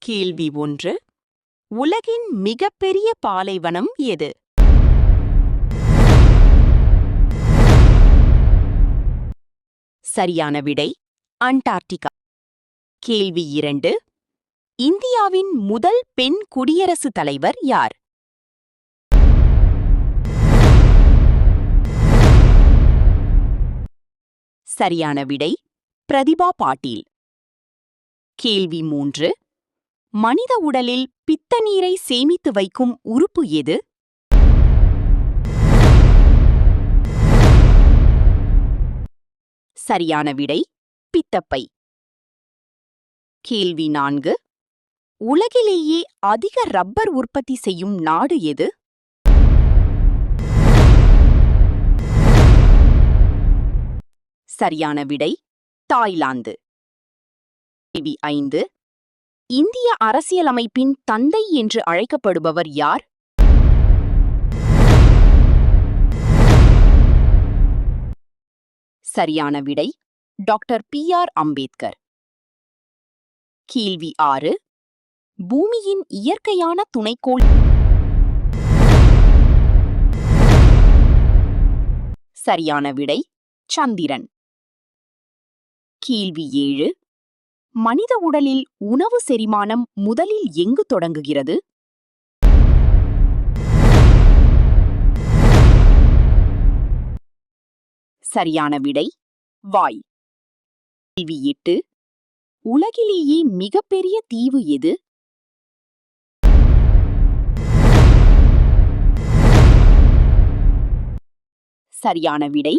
கேள்வி 1. உலகின் மிகப்பெரிய பாலைவனம் எது? சரியான விடை அண்டார்டிகா. கேள்வி 2. இந்தியாவின் முதல் பெண் குடியரசுத் தலைவர் யார்? சரியான விடை பிரதிபா பாட்டீல். கேள்வி 3. மனித உடலில் பித்த நீரை சேமித்து வைக்கும் உறுப்பு எது? சரியான விடை பித்தப்பை. கேள்வி 4. உலகிலேயே அதிக ரப்பர் உற்பத்தி செய்யும் நாடு எது? சரியான விடை தாய்லாந்து. கேள்வி 5. இந்திய அரசியலமைப்பின் தந்தை என்று அழைக்கப்படுபவர் யார்? சரியான விடை டாக்டர் பி.ஆர். அம்பேத்கர். கேள்வி 6. பூமியின் இயற்கையான துணைக்கோள். சரியான விடை சந்திரன். கேள்வி 7. மனித உடலில் உணவு செரிமானம் முதலில் எங்கு தொடங்குகிறது? சரியான விடை வாய். கேள்வி 8. உலகிலேயே மிகப்பெரிய தீவு எது? சரியான விடை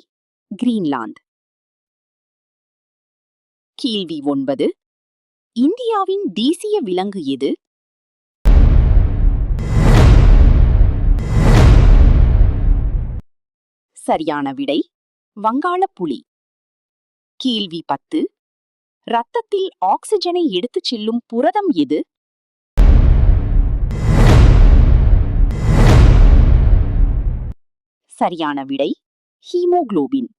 கிரீன்லாந்து. கேள்வி 9. இந்தியாவின் தேசிய விலங்கு எது? சரியான விடை வங்காளப்புலி. கேள்வி 10. இரத்தத்தில் ஆக்சிஜனை எடுத்துச் செல்லும் புரதம் எது? சரியான விடை ஹீமோகுளோபின்.